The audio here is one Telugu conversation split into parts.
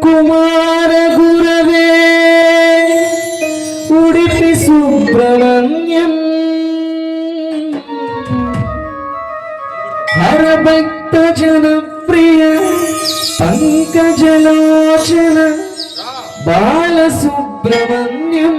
కుమార గురవే ఉడిపి సుబ్రహ్మణ్యం హరభక్త జనప్రియ పంకజలోచన బాలసుబ్రహ్మణ్యం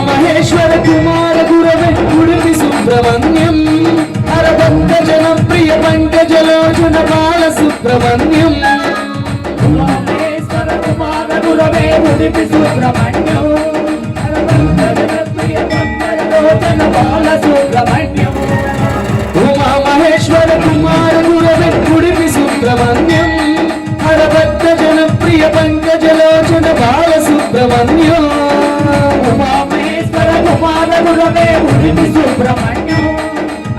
మహేశ్వర కుమార గురవే ఉడిపి సుబ్రహ్మణ్యం హరభక్త జనప్రియ పంకజలోచన బాల సుబ్రహ్మణ్యం మహేశ్వర కుమార గురవే ఉడిపి సుబ్రహ్మణ్యం హరభక్త జనప్రియ పంకజలోచన బాల సుబ్రహ్మణ్యం ఉమా మహేశ్వర కుమార గురవే ఉడిపి సుబ్రహ్మణ్యం హరభక్త జనప్రియ పంకజలోచన బాల సుబ్రహ్మణ్యం కుమార గురవే ఉడిపి సుబ్రహ్మణ్యం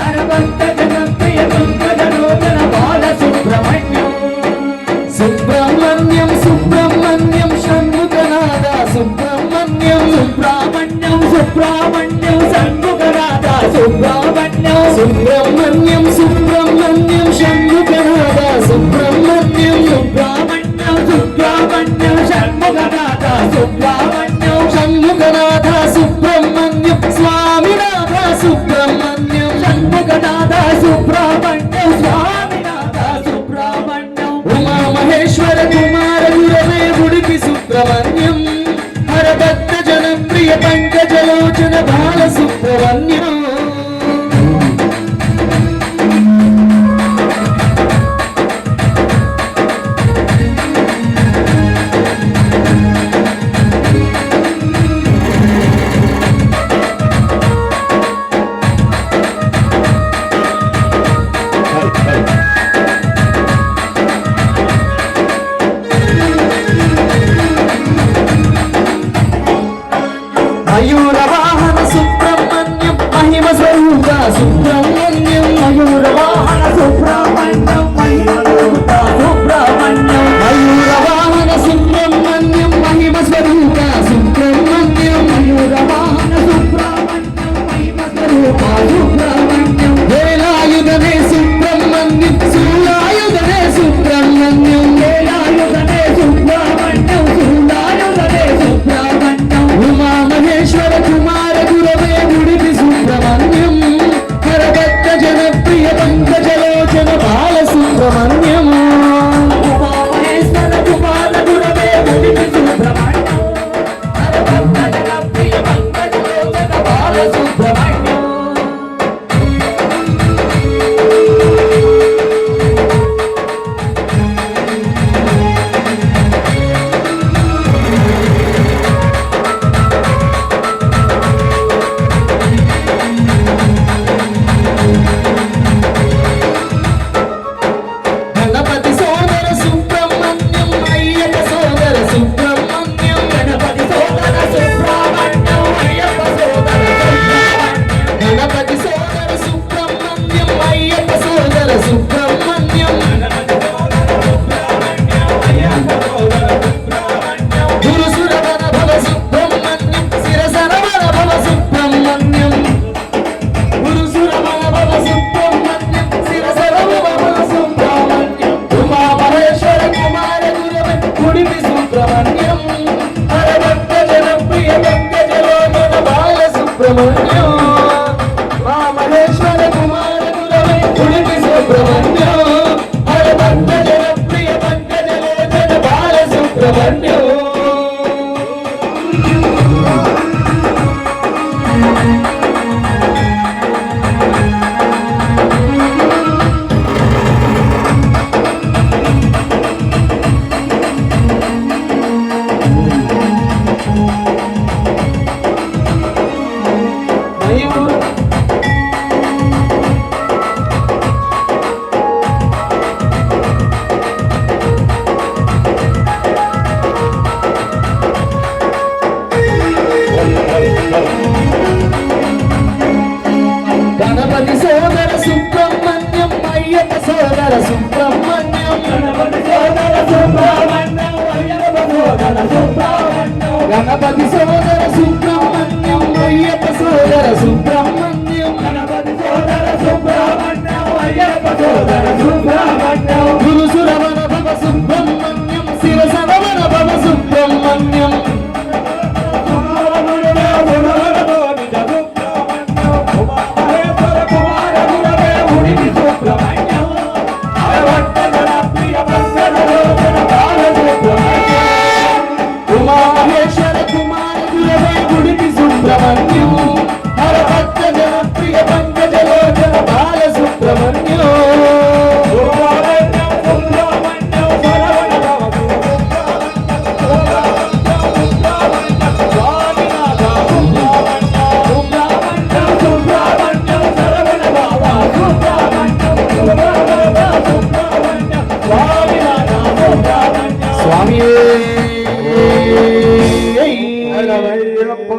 హరభక్త జనప్రియ పంకజలోచన బాల సుబ్రహ్మణ్యం సుబ్రహ్మణ్యం సుబ్రహ్మణ్యం షణ్ముఖనాథ సుబ్రహ్మణ్యం సుబ్రహ్మణ్యం సుబ్రహ్మణ్యం షణ్ముఖనాథ సుబ్రహ్మణ్యం సుబ్రహ్మణ్యం సుబ్రహ్మణ్యం షణ్ముఖనాథ సుబ్రహ్మణ్యం సుబ్రహ్మణ్యం సుబ్రహ్మణ్యం షణ్ముఖనాథ సుబ్రహ్మణ్యం షణ్ముఖనాథ సుబ్రహ్మణ్యం స్వామినాథ సుబ్రహ్మణ్యం షణ్ముఖనాథ సుబ్రహ్మణ్యం స్వామినాథ సుబ్రహ్మణ్యం ఉమా మహేశ్వర కుమార గురవే ఉడిపి సుబ్రహ్మణ్యం హరభక్త జనప్రియ పంకజలోచన బాల సుబ్రహ్మణ్యం మయూర వాహన సుబ్రహ్మణ్యం మహిమ స్వరూప సుబ్రహ్మణ్యం మయూర వాహన సుబ్రహ్మణ్యం